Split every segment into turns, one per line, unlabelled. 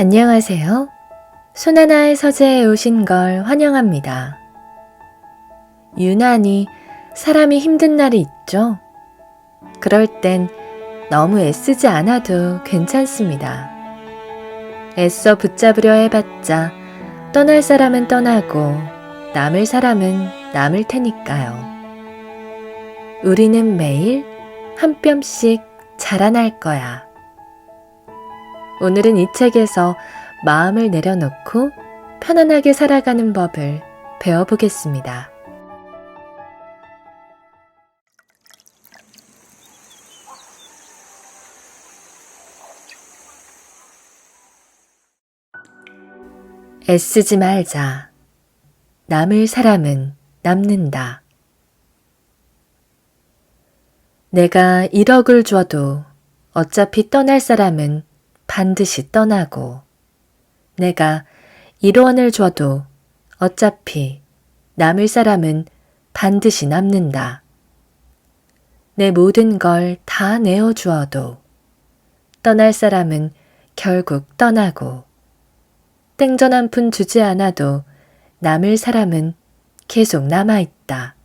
안녕하세요. 손하나의 서재에 오신 걸 환영합니다. 유난히 사람이 힘든 날이 있죠. 그럴 땐 너무 애쓰지 않아도 괜찮습니다. 애써 붙잡으려 해봤자 떠날 사람은 떠나고 남을 사람은 남을 테니까요. 우리는 매일 한 뼘씩 자라날 거야. 오늘은 이 책에서 마음을 내려놓고 편안하게 살아가는 법을 배워보겠습니다. 애쓰지 말자. 남을 사람은 남는다. 내가 1억을 줘도 어차피 떠날 사람은 반드시 떠나고, 내가 1원을 줘도 어차피 남을 사람은 반드시 남는다. 내 모든 걸 다 내어주어도 떠날 사람은 결국 떠나고, 땡전 한 푼 주지 않아도 남을 사람은 계속 남아있다.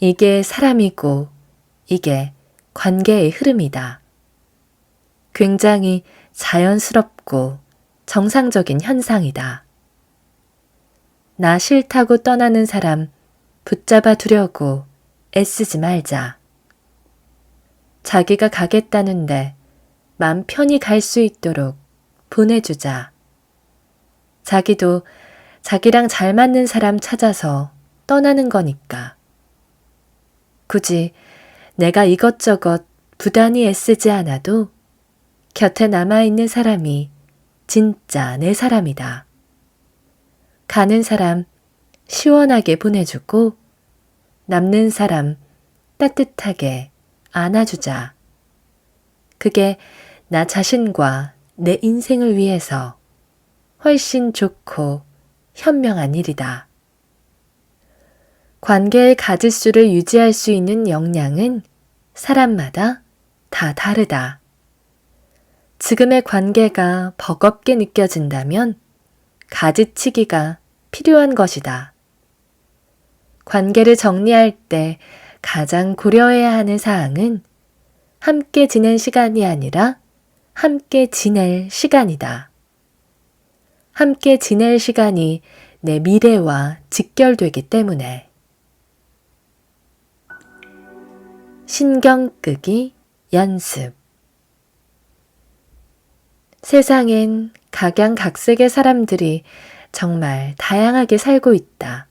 이게 사람이고 이게 관계의 흐름이다. 굉장히 자연스럽고 정상적인 현상이다. 나 싫다고 떠나는 사람 붙잡아 두려고 애쓰지 말자. 자기가 가겠다는데 맘 편히 갈 수 있도록 보내주자. 자기도 자기랑 잘 맞는 사람 찾아서 떠나는 거니까. 굳이 내가 이것저것 부단히 애쓰지 않아도 곁에 남아있는 사람이 진짜 내 사람이다. 가는 사람 시원하게 보내주고 남는 사람 따뜻하게 안아주자. 그게 나 자신과 내 인생을 위해서 훨씬 좋고 현명한 일이다. 관계의 가짓수를 유지할 수 있는 역량은 사람마다 다 다르다. 지금의 관계가 버겁게 느껴진다면 가지치기가 필요한 것이다. 관계를 정리할 때 가장 고려해야 하는 사항은 함께 지낸 시간이 아니라 함께 지낼 시간이다. 함께 지낼 시간이 내 미래와 직결되기 때문에. 신경 끄기 연습. 세상엔 각양각색의 사람들이 정말 다양하게 살고 있다.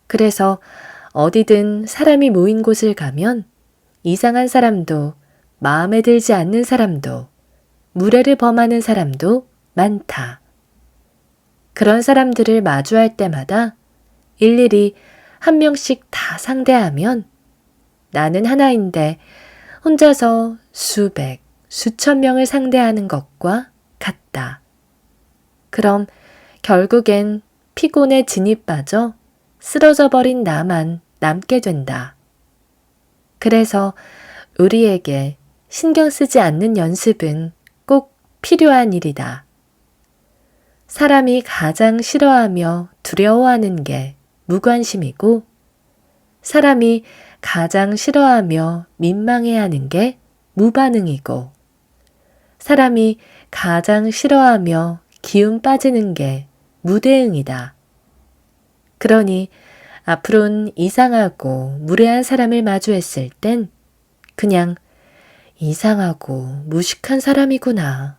그래서 어디든 사람이 모인 곳을 가면 이상한 사람도 마음에 들지 않는 사람도 무례를 범하는 사람도 많다. 그런 사람들을 마주할 때마다 일일이 한 명씩 다 상대하면 나는 하나인데 혼자서 수백, 수천 명을 상대하는 것과 같다. 그럼 결국엔 피곤에 진이 빠져 쓰러져 버린 나만 남게 된다. 그래서 우리에게 신경 쓰지 않는 연습은 꼭 필요한 일이다. 사람이 가장 싫어하며 두려워하는 게 무관심이고, 사람이 가장 싫어하며 민망해하는 게 무반응이고, 사람이 가장 싫어하며 기운 빠지는 게 무대응이다. 그러니 앞으론 이상하고 무례한 사람을 마주했을 땐 그냥 이상하고 무식한 사람이구나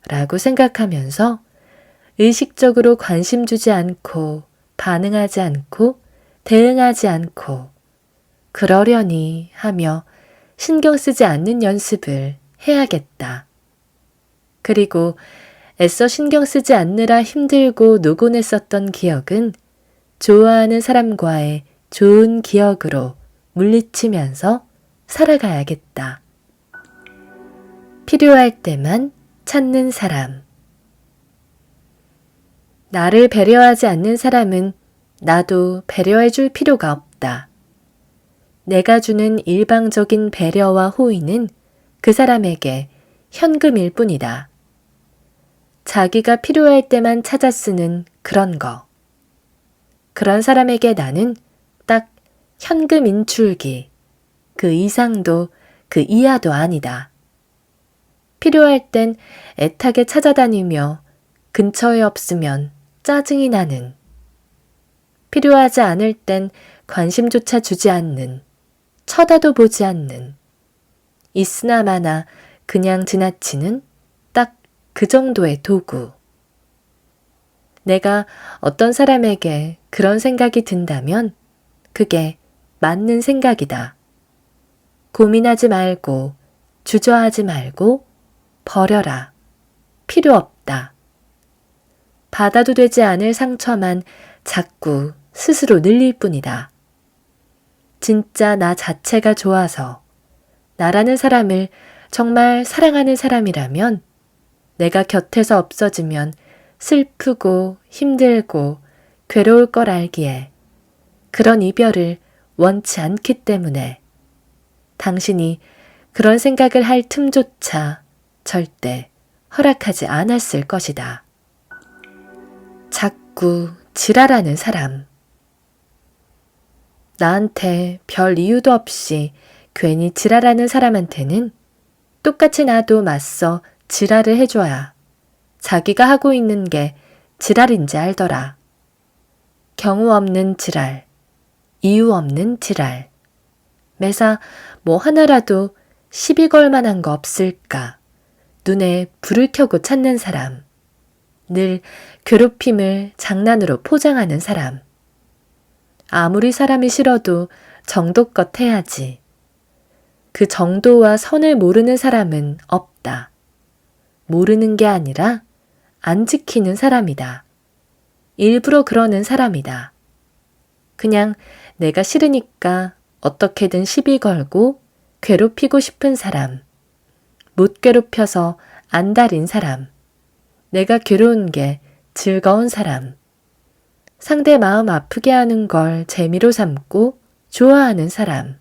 라고 생각하면서 의식적으로 관심 주지 않고 반응하지 않고 대응하지 않고 그러려니 하며 신경 쓰지 않는 연습을 해야겠다. 그리고 애써 신경 쓰지 않느라 힘들고 노곤했었던 기억은 좋아하는 사람과의 좋은 기억으로 물리치면서 살아가야겠다. 필요할 때만 찾는 사람. 나를 배려하지 않는 사람은 나도 배려해 줄 필요가 없다. 내가 주는 일방적인 배려와 호의는 그 사람에게 현금일 뿐이다. 자기가 필요할 때만 찾아 쓰는 그런 거. 그런 사람에게 나는 딱 현금 인출기, 그 이상도 그 이하도 아니다. 필요할 땐 애타게 찾아다니며 근처에 없으면 짜증이 나는, 필요하지 않을 땐 관심조차 주지 않는, 쳐다도 보지 않는, 있으나 마나 그냥 지나치는 딱 그 정도의 도구. 내가 어떤 사람에게 그런 생각이 든다면 그게 맞는 생각이다. 고민하지 말고, 주저하지 말고, 버려라. 필요 없다. 받아도 되지 않을 상처만 자꾸 스스로 늘릴 뿐이다. 진짜 나 자체가 좋아서, 나라는 사람을 정말 사랑하는 사람이라면 내가 곁에서 없어지면 슬프고 힘들고 괴로울 걸 알기에 그런 이별을 원치 않기 때문에 당신이 그런 생각을 할 틈조차 절대 허락하지 않았을 것이다. 자꾸 지랄하는 사람. 나한테 별 이유도 없이 괜히 지랄하는 사람한테는 똑같이 나도 맞서 지랄을 해줘야 자기가 하고 있는 게 지랄인지 알더라. 경우 없는 지랄, 이유 없는 지랄. 매사 뭐 하나라도 시비 걸 만한 거 없을까? 눈에 불을 켜고 찾는 사람. 늘 괴롭힘을 장난으로 포장하는 사람. 아무리 사람이 싫어도 정도껏 해야지. 그 정도와 선을 모르는 사람은 없다. 모르는 게 아니라 안 지키는 사람이다. 일부러 그러는 사람이다. 그냥 내가 싫으니까 어떻게든 시비 걸고 괴롭히고 싶은 사람. 못 괴롭혀서 안달인 사람. 내가 괴로운 게 즐거운 사람. 상대 마음 아프게 하는 걸 재미로 삼고 좋아하는 사람.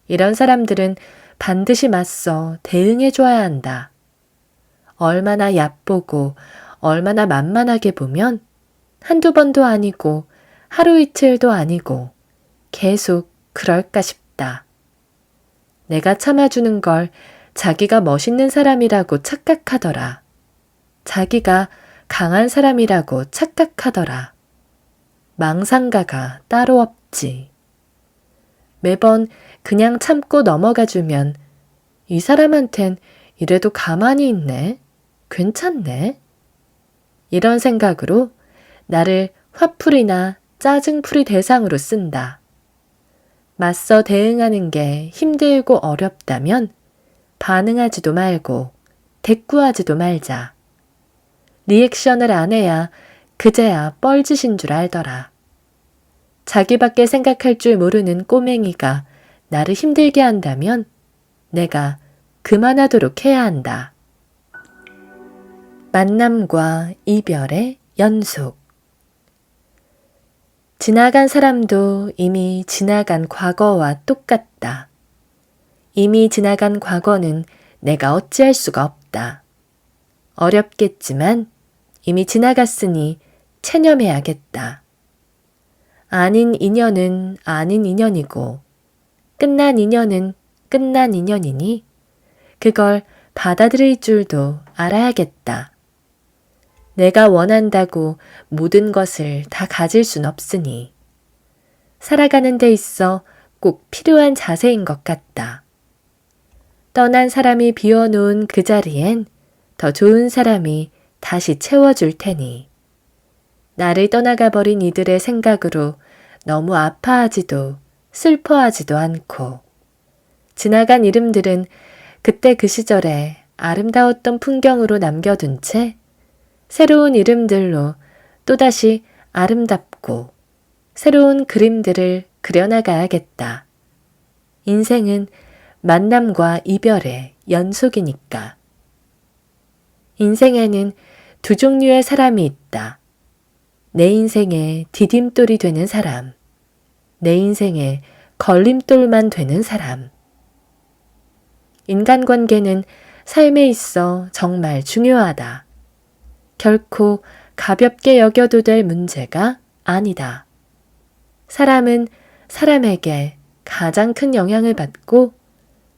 이런 사람들은 반드시 맞서 대응해줘야 한다. 얼마나 얕보고 얼마나 만만하게 보면 한두 번도 아니고 하루 이틀도 아니고 계속 그럴까 싶다. 내가 참아주는 걸 자기가 멋있는 사람이라고 착각하더라. 자기가 강한 사람이라고 착각하더라. 망상가가 따로 없지. 매번 그냥 참고 넘어가주면 이 사람한텐 이래도 가만히 있네. 괜찮네. 이런 생각으로 나를 화풀이나 짜증풀이 대상으로 쓴다. 맞서 대응하는 게 힘들고 어렵다면 반응하지도 말고 대꾸하지도 말자. 리액션을 안 해야 그제야 뻘짓인 줄 알더라. 자기밖에 생각할 줄 모르는 꼬맹이가 나를 힘들게 한다면 내가 그만하도록 해야 한다. 만남과 이별의 연속. 지나간 사람도 이미 지나간 과거와 똑같다. 이미 지나간 과거는 내가 어찌할 수가 없다. 어렵겠지만 이미 지나갔으니 체념해야겠다. 아닌 인연은 아닌 인연이고 끝난 인연은 끝난 인연이니 그걸 받아들일 줄도 알아야겠다. 내가 원한다고 모든 것을 다 가질 순 없으니 살아가는 데 있어 꼭 필요한 자세인 것 같다. 떠난 사람이 비워놓은 그 자리엔 더 좋은 사람이 다시 채워줄 테니 나를 떠나가 버린 이들의 생각으로 너무 아파하지도 슬퍼하지도 않고 지나간 이름들은 그때 그 시절에 아름다웠던 풍경으로 남겨둔 채 새로운 이름들로 또다시 아름답고 새로운 그림들을 그려나가야겠다. 인생은 만남과 이별의 연속이니까. 인생에는 두 종류의 사람이 있다. 내 인생의 디딤돌이 되는 사람, 내 인생의 걸림돌만 되는 사람. 인간관계는 삶에 있어 정말 중요하다. 결코 가볍게 여겨도 될 문제가 아니다. 사람은 사람에게 가장 큰 영향을 받고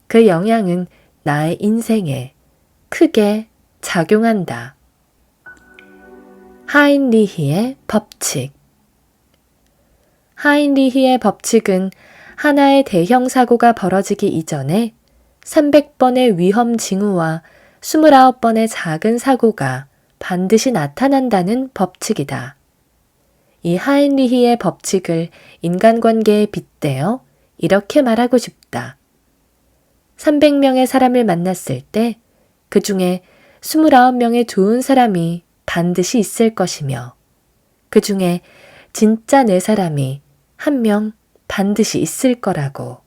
그 영향은 나의 인생에 크게 작용한다. 하인리히의 법칙. 하인리히의 법칙은 하나의 대형 사고가 벌어지기 이전에 300번의 위험 징후와 29번의 작은 사고가 반드시 나타난다는 법칙이다. 이 하인리히의 법칙을 인간관계에 빗대어 이렇게 말하고 싶다. 300명의 사람을 만났을 때 그 중에 29명의 좋은 사람이 반드시 있을 것이며 그 중에 진짜 내 사람이 1명 반드시 있을 거라고.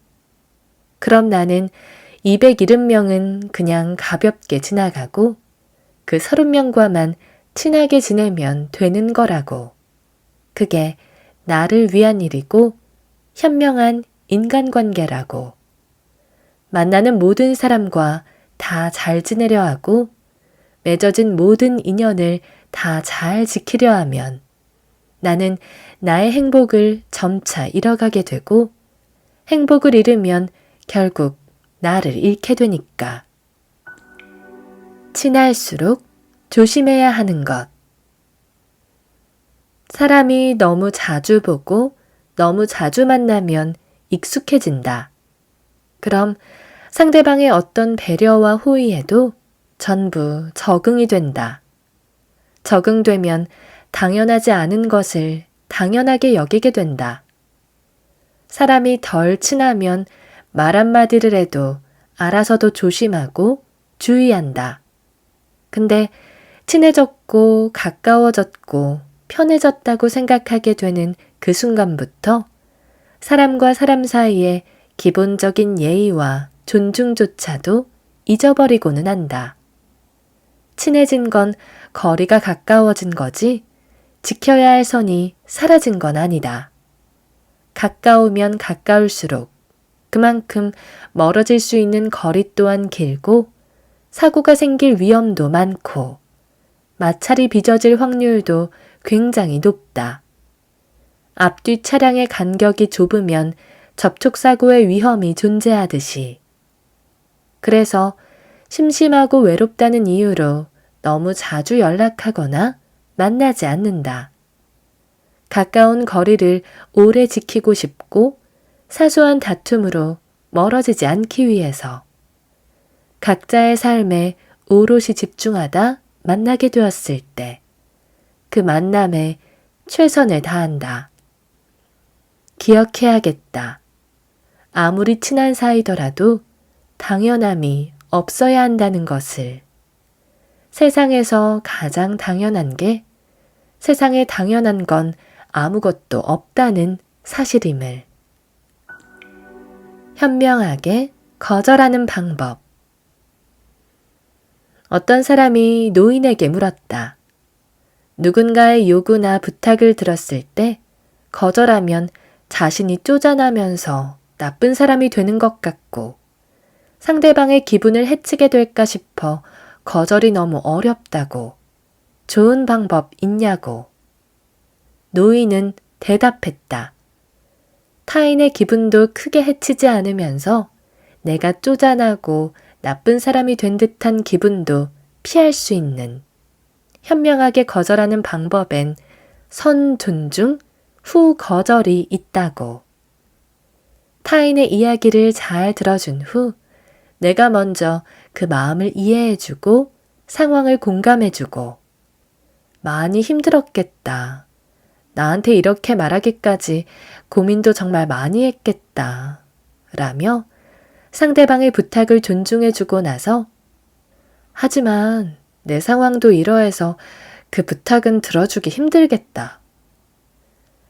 그럼 나는 270명은 그냥 가볍게 지나가고 그 30명과만 친하게 지내면 되는 거라고. 그게 나를 위한 일이고 현명한 인간관계라고. 만나는 모든 사람과 다 잘 지내려 하고 맺어진 모든 인연을 다 잘 지키려 하면 나는 나의 행복을 점차 잃어가게 되고 행복을 잃으면 결국 나를 잃게 되니까. 친할수록 조심해야 하는 것. 사람이 너무 자주 보고 너무 자주 만나면 익숙해진다. 그럼 상대방의 어떤 배려와 호의에도 전부 적응이 된다. 적응되면 당연하지 않은 것을 당연하게 여기게 된다. 사람이 덜 친하면 말 한마디를 해도 알아서도 조심하고 주의한다. 근데 친해졌고 가까워졌고 편해졌다고 생각하게 되는 그 순간부터 사람과 사람 사이의 기본적인 예의와 존중조차도 잊어버리고는 한다. 친해진 건 거리가 가까워진 거지 지켜야 할 선이 사라진 건 아니다. 가까우면 가까울수록 그만큼 멀어질 수 있는 거리 또한 길고 사고가 생길 위험도 많고 마찰이 빚어질 확률도 굉장히 높다. 앞뒤 차량의 간격이 좁으면 접촉사고의 위험이 존재하듯이. 그래서 심심하고 외롭다는 이유로 너무 자주 연락하거나 만나지 않는다. 가까운 거리를 오래 지키고 싶고 사소한 다툼으로 멀어지지 않기 위해서 각자의 삶에 오롯이 집중하다 만나게 되었을 때 그 만남에 최선을 다한다. 기억해야겠다. 아무리 친한 사이더라도 당연함이 없어야 한다는 것을. 세상에서 가장 당연한 게 세상에 당연한 건 아무것도 없다는 사실임을. 현명하게 거절하는 방법. 어떤 사람이 노인에게 물었다. 누군가의 요구나 부탁을 들었을 때 거절하면 자신이 쪼잔하면서 나쁜 사람이 되는 것 같고 상대방의 기분을 해치게 될까 싶어 거절이 너무 어렵다고. 좋은 방법 있냐고. 노인은 대답했다. 타인의 기분도 크게 해치지 않으면서 내가 쪼잔하고 나쁜 사람이 된 듯한 기분도 피할 수 있는 현명하게 거절하는 방법엔 선 존중, 후 거절이 있다고. 타인의 이야기를 잘 들어준 후 내가 먼저 그 마음을 이해해주고 상황을 공감해주고 많이 힘들었겠다. 나한테 이렇게 말하기까지 고민도 정말 많이 했겠다. 라며 상대방의 부탁을 존중해주고 나서 하지만 내 상황도 이러해서 그 부탁은 들어주기 힘들겠다.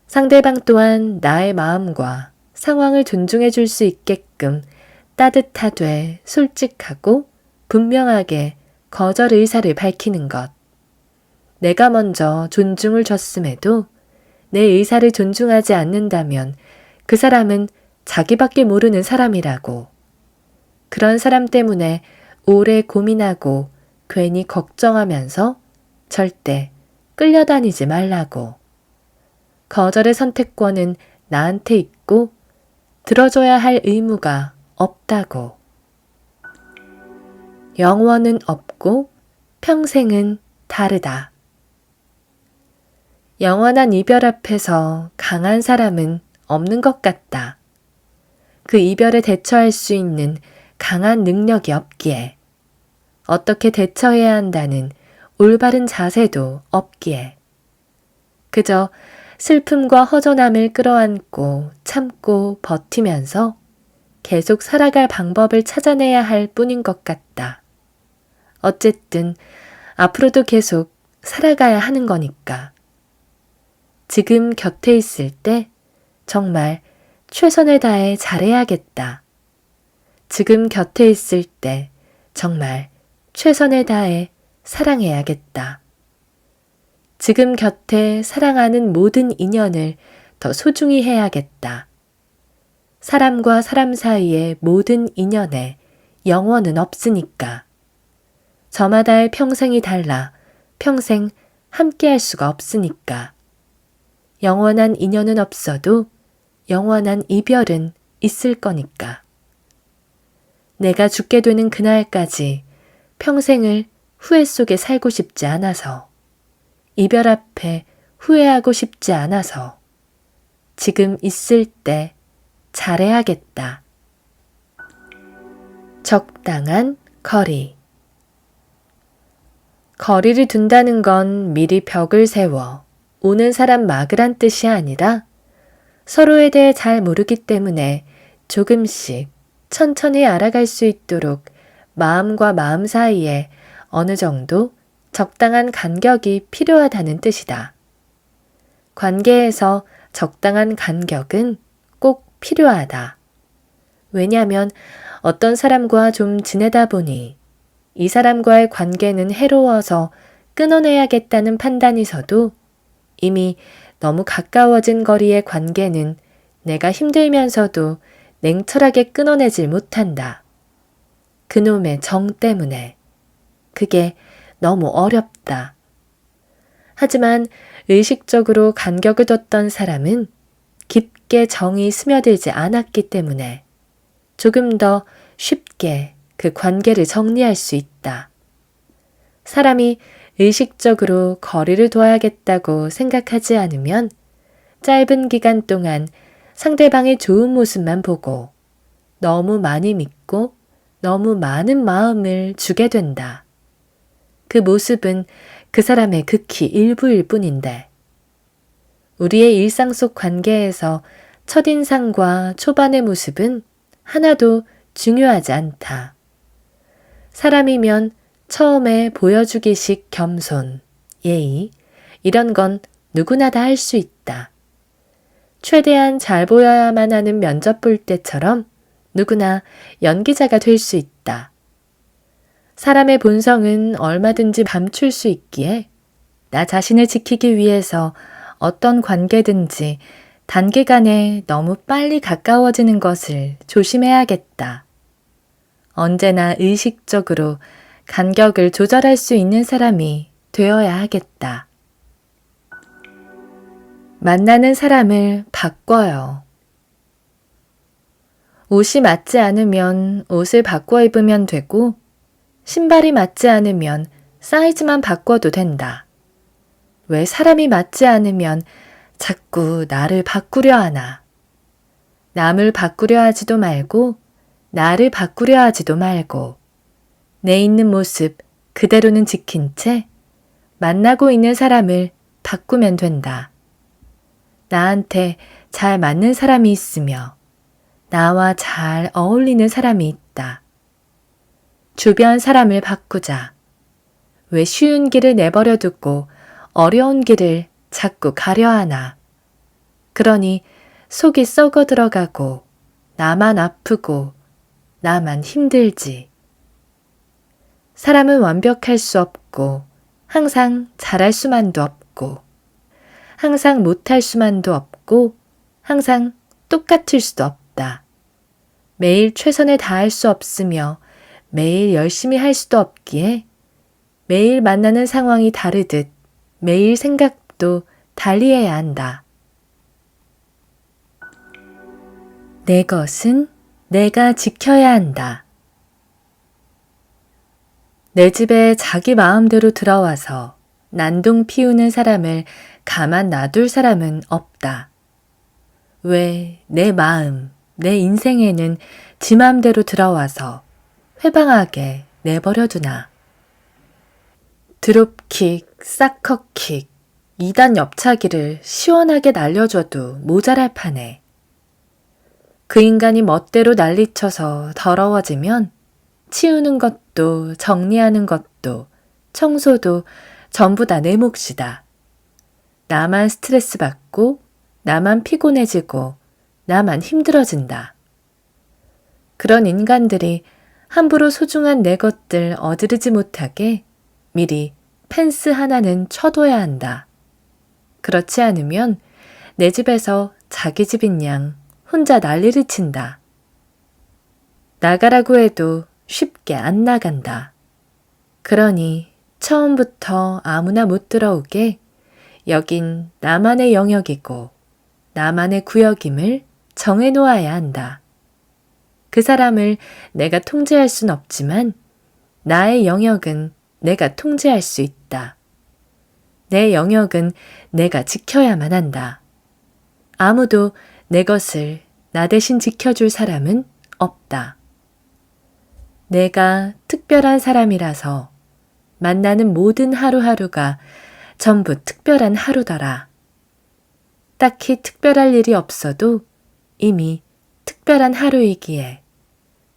상대방 또한 나의 마음과 상황을 존중해 줄 수 있게끔 따뜻하되 솔직하고 분명하게 거절 의사를 밝히는 것. 내가 먼저 존중을 줬음에도 내 의사를 존중하지 않는다면 그 사람은 자기밖에 모르는 사람이라고. 그런 사람 때문에 오래 고민하고 괜히 걱정하면서 절대 끌려다니지 말라고. 거절의 선택권은 나한테 있고 들어줘야 할 의무가 없다고. 영원은 없고 평생은 다르다. 영원한 이별 앞에서 강한 사람은 없는 것 같다. 그 이별에 대처할 수 있는 강한 능력이 없기에, 어떻게 대처해야 한다는 올바른 자세도 없기에, 그저 슬픔과 허전함을 끌어안고 참고 버티면서 계속 살아갈 방법을 찾아내야 할 뿐인 것 같다. 어쨌든 앞으로도 계속 살아가야 하는 거니까. 지금 곁에 있을 때 정말 최선을 다해 잘해야겠다. 지금 곁에 있을 때 정말 최선을 다해 사랑해야겠다. 지금 곁에 사랑하는 모든 인연을 더 소중히 해야겠다. 사람과 사람 사이의 모든 인연에 영원은 없으니까. 저마다의 평생이 달라 평생 함께할 수가 없으니까. 영원한 인연은 없어도 영원한 이별은 있을 거니까. 내가 죽게 되는 그날까지 평생을 후회 속에 살고 싶지 않아서, 이별 앞에 후회하고 싶지 않아서 지금 있을 때 잘해야겠다. 적당한 거리. 거리를 둔다는 건 미리 벽을 세워 오는 사람 막으란 뜻이 아니라 서로에 대해 잘 모르기 때문에 조금씩 천천히 알아갈 수 있도록 마음과 마음 사이에 어느 정도 적당한 간격이 필요하다는 뜻이다. 관계에서 적당한 간격은 꼭 필요하다. 왜냐하면 어떤 사람과 좀 지내다 보니 이 사람과의 관계는 해로워서 끊어내야겠다는 판단이 서도 이미 너무 가까워진 거리의 관계는 내가 힘들면서도 냉철하게 끊어내질 못한다. 그놈의 정 때문에. 그게 너무 어렵다. 하지만 의식적으로 간격을 뒀던 사람은 깊게 정이 스며들지 않았기 때문에 조금 더 쉽게 그 관계를 정리할 수 있다. 사람이 의식적으로 거리를 둬야겠다고 생각하지 않으면 짧은 기간 동안 상대방의 좋은 모습만 보고 너무 많이 믿고 너무 많은 마음을 주게 된다. 그 모습은 그 사람의 극히 일부일 뿐인데, 우리의 일상 속 관계에서 첫인상과 초반의 모습은 하나도 중요하지 않다. 사람이면 처음에 보여주기식 겸손, 예의, 이런 건 누구나 다 할 수 있다. 최대한 잘 보여야만 하는 면접 볼 때처럼 누구나 연기자가 될 수 있다. 사람의 본성은 얼마든지 감출 수 있기에 나 자신을 지키기 위해서 어떤 관계든지 단기간에 너무 빨리 가까워지는 것을 조심해야겠다. 언제나 의식적으로 간격을 조절할 수 있는 사람이 되어야 하겠다. 만나는 사람을 바꿔요. 옷이 맞지 않으면 옷을 바꿔 입으면 되고, 신발이 맞지 않으면 사이즈만 바꿔도 된다. 왜 사람이 맞지 않으면 자꾸 나를 바꾸려 하나? 남을 바꾸려 하지도 말고 나를 바꾸려 하지도 말고 내 있는 모습 그대로는 지킨 채 만나고 있는 사람을 바꾸면 된다. 나한테 잘 맞는 사람이 있으며 나와 잘 어울리는 사람이 있다. 주변 사람을 바꾸자. 왜 쉬운 길을 내버려 두고 어려운 길을 자꾸 가려 하나? 그러니 속이 썩어 들어가고 나만 아프고 나만 힘들지. 사람은 완벽할 수 없고 항상 잘할 수만도 없고 항상 못할 수만도 없고 항상 똑같을 수도 없다. 매일 최선을 다할 수 없으며 매일 열심히 할 수도 없기에 매일 만나는 상황이 다르듯 매일 생각도 달리해야 한다. 내 것은 내가 지켜야 한다. 내 집에 자기 마음대로 들어와서 난동 피우는 사람을 가만 놔둘 사람은 없다. 왜 내 마음, 내 인생에는 지 맘대로 들어와서 회방하게 내버려두나. 드롭킥, 사커킥, 2단 옆차기를 시원하게 날려줘도 모자랄 판에 그 인간이 멋대로 난리쳐서 더러워지면 치우는 것도 정리하는 것도 청소도 전부 다 내 몫이다. 나만 스트레스 받고 나만 피곤해지고 나만 힘들어진다. 그런 인간들이 함부로 소중한 내 것들 어지르지 못하게 미리 펜스 하나는 쳐둬야 한다. 그렇지 않으면 내 집에서 자기 집인 양 혼자 난리를 친다. 나가라고 해도 쉽게 안 나간다. 그러니 처음부터 아무나 못 들어오게 여긴 나만의 영역이고 나만의 구역임을 정해놓아야 한다. 그 사람을 내가 통제할 순 없지만 나의 영역은 내가 통제할 수 있다. 내 영역은 내가 지켜야만 한다. 아무도 내 것을 나 대신 지켜줄 사람은 없다. 내가 특별한 사람이라서 만나는 모든 하루하루가 전부 특별한 하루더라. 딱히 특별할 일이 없어도 이미 특별한 하루이기에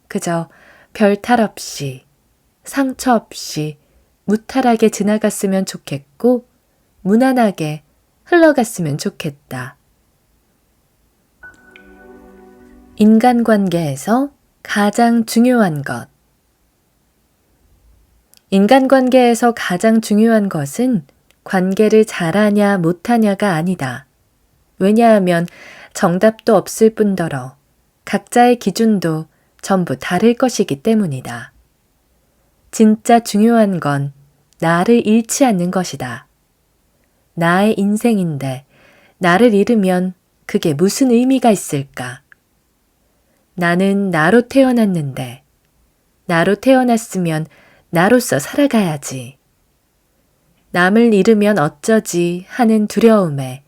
그저 별 탈 없이 상처 없이 무탈하게 지나갔으면 좋겠고 무난하게 흘러갔으면 좋겠다. 인간관계에서 가장 중요한 것. 인간관계에서 가장 중요한 것은 관계를 잘하냐 못하냐가 아니다. 왜냐하면 정답도 없을 뿐더러 각자의 기준도 전부 다를 것이기 때문이다. 진짜 중요한 건 나를 잃지 않는 것이다. 나의 인생인데 나를 잃으면 그게 무슨 의미가 있을까? 나는 나로 태어났는데 나로 태어났으면 나로서 살아가야지. 남을 잃으면 어쩌지 하는 두려움에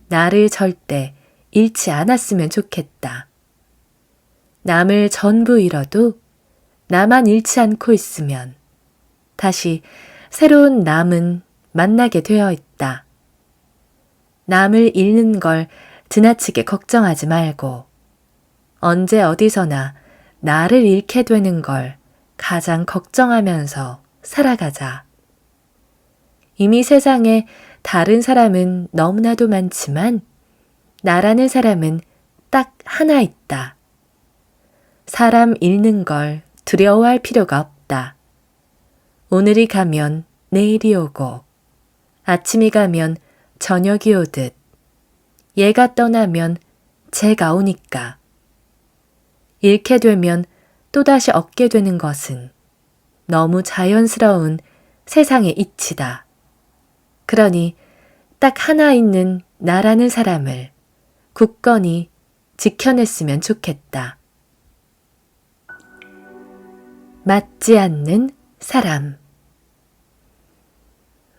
나를 절대 잃지 않았으면 좋겠다. 남을 전부 잃어도 나만 잃지 않고 있으면 다시 새로운 남은 만나게 되어 있다. 남을 잃는 걸 지나치게 걱정하지 말고 언제 어디서나 나를 잃게 되는 걸 가장 걱정하면서 살아가자. 이미 세상에 다른 사람은 너무나도 많지만 나라는 사람은 딱 하나 있다. 사람 잃는 걸 두려워할 필요가 없다. 오늘이 가면 내일이 오고 아침이 가면 저녁이 오듯 얘가 떠나면 쟤가 오니까 잃게 되면 또다시 얻게 되는 것은 너무 자연스러운 세상의 이치다. 그러니 딱 하나 있는 나라는 사람을 굳건히 지켜냈으면 좋겠다. 맞지 않는 사람.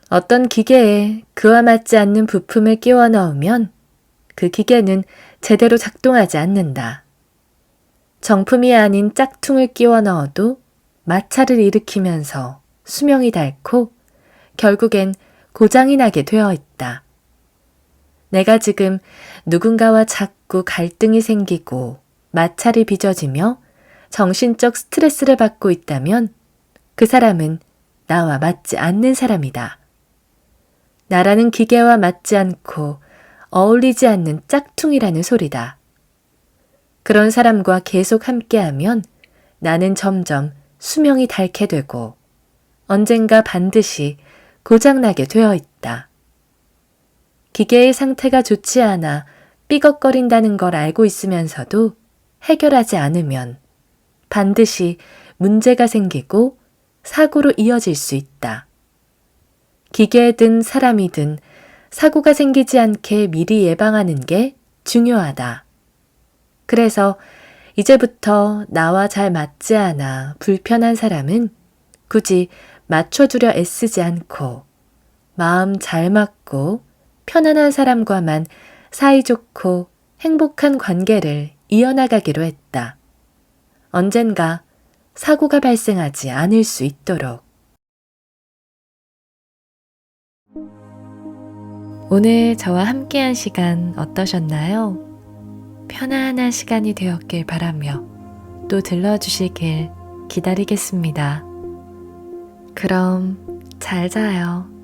어떤 기계에 그와 맞지 않는 부품을 끼워 넣으면 그 기계는 제대로 작동하지 않는다. 정품이 아닌 짝퉁을 끼워 넣어도 마찰을 일으키면서 수명이 닳고 결국엔 고장이 나게 되어 있다. 내가 지금 누군가와 자꾸 갈등이 생기고 마찰이 빚어지며 정신적 스트레스를 받고 있다면 그 사람은 나와 맞지 않는 사람이다. 나라는 기계와 맞지 않고 어울리지 않는 짝퉁이라는 소리다. 그런 사람과 계속 함께하면 나는 점점 수명이 닳게 되고 언젠가 반드시 고장나게 되어 있다. 기계의 상태가 좋지 않아 삐걱거린다는 걸 알고 있으면서도 해결하지 않으면 반드시 문제가 생기고 사고로 이어질 수 있다. 기계든 사람이든 사고가 생기지 않게 미리 예방하는 게 중요하다. 그래서 이제부터 나와 잘 맞지 않아 불편한 사람은 굳이 맞춰주려 애쓰지 않고 마음 잘 맞고 편안한 사람과만 사이좋고 행복한 관계를 이어나가기로 했다. 언젠가 사고가 발생하지 않을 수 있도록. 오늘 저와 함께한 시간 어떠셨나요? 편안한 시간이 되었길 바라며 또 들러주시길 기다리겠습니다. 그럼 잘 자요.